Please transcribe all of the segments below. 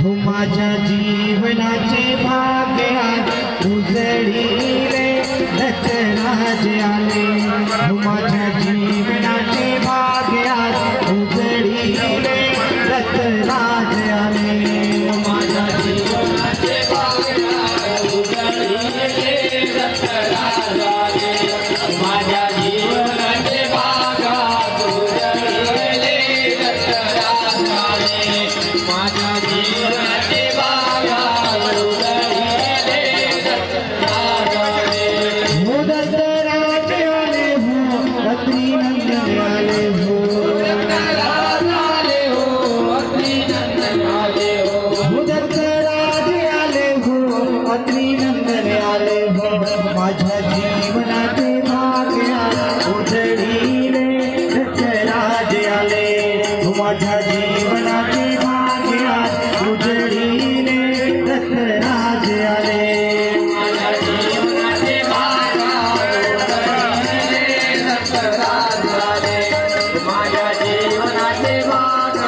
हो माझ्या जीवनाचे भाग्य उजळीले दत्तराज आले हो माझ्या जीवनाचे भाग्य उजळीले दत्तराज आले माझ्या जीवनाचे भाग्य उजळीले दत्तराज आले माझ्या जीवनाचे भाग्य उजळीले दत्तराज आले माझ्या जीवनाचे भाग्य उजळीले दत्तराज आले हो दत्तराज आले हो अत्रिनंदन आले हो दत्तराज आले हो अत्रिनंदन आले हो हो दत्तराज आले हो अत्रिनंदन आले हो माझ्या जीवनाचे भाग्य उजळीले दत्तराज आले हो माझ्या जीवनाचे भाग्य उजळीले दत्तराज आले माझ्या जीवनाचे भाग्य उजळीले दत्तराज आले माझ्या जीवनाचे भाग्य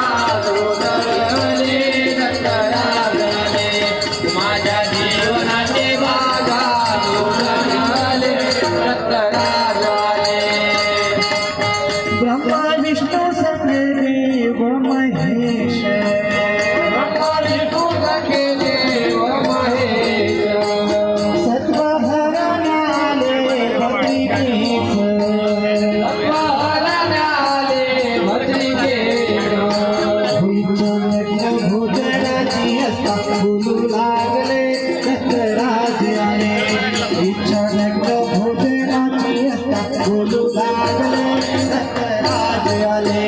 उजळीले दत्तराज आले माझ्या जीवनाचे भाग्य उजळीले दत्तराज आले ब्रह्मा विष्णू सत्यदेव महेश सत्वहरण आले बद्रीकेश भोजनाची हस्ता बोलू लागले दत्तराज आले इच्छानक भोजनाची हस्ता बोलू लागले दत्तराज आले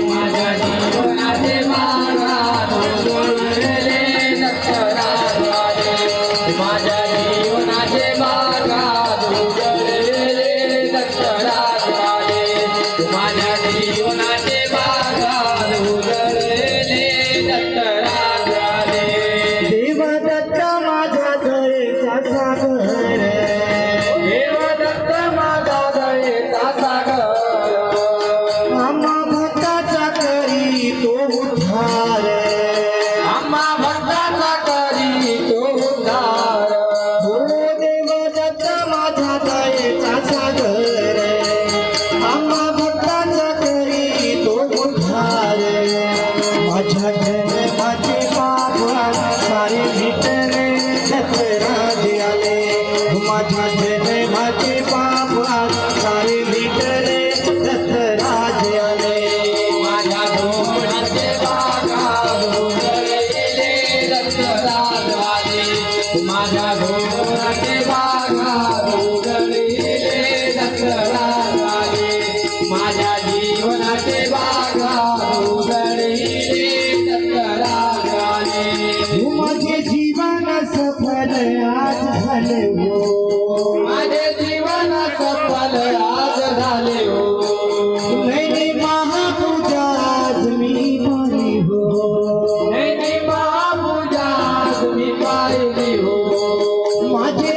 माझ्या जीवनाचे भाग्य उजळले दत्तराज आले माझ्या जीवनाचे भाग्य उजळले दत्तराज आले माझ्या जीवनाचे भाग्य उजळले दत्तराज आले देवदत्त माझा दयेचा सागर देवदत्त माझा दयेचा सागर आम्हा भक्ताचा करी तो उद्धार आम्हा भक्ताचा करी तो उद्धार हो देवदत्त माझा दयेचा सागर आम्हा भक्ताचा करी तो उद्धार माझ्या जन्माचे पाप सारे मिटले दत्तराज आले माझ्या जन्माचे पाप सारे मिटले दत्तराज आले माझ्या जीवनाचे भाग्य उजळले दत्तराज आले माझ्या जीवनाचे भाग्य उजळले दत्तराज आले माझ्या जीवनाचे भाग्य उजळले दत्तराज आले हो माझे जीवन सफल आज झाले हो माझे जीवन सफल आज झाले हो मैंने महापूजा आज मी पाहिली हो नैनी महापूजा तुम्ही पाहिली हो माझे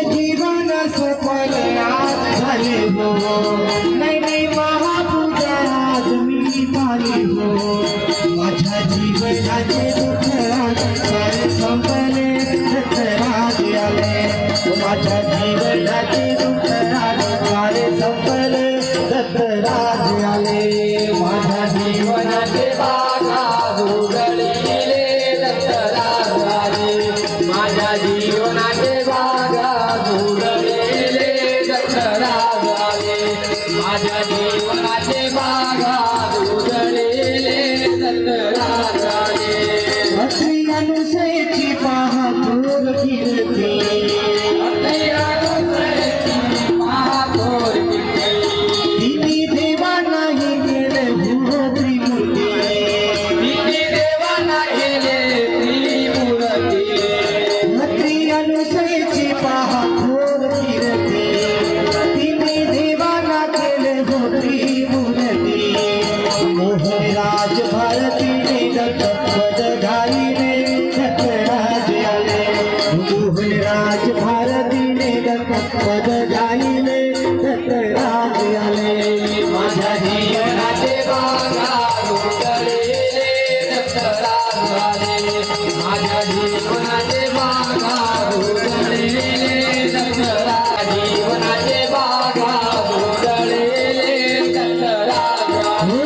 माझ्या जीवनाचे बागा उजळलेले दत्तराज जीवनाचे बागा उजळलेले दत्तराज हो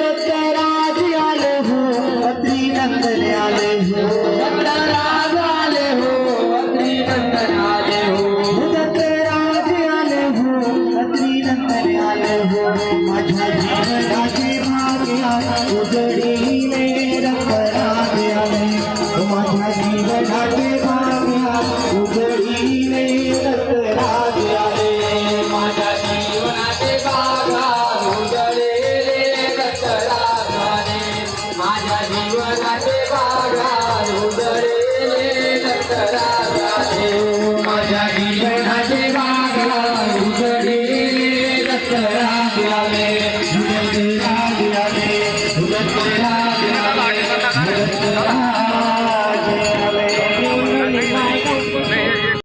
दत्तराज आले हो अत्री नंदन आले हो दत्तराज आले हो अत्री नंदन आले हो दत्तराज आले हो अत्री नंदन आले हो माझ्या जीवनाचे भाग्य उजळीले दत्तराज आले माझ्या जीवनाचे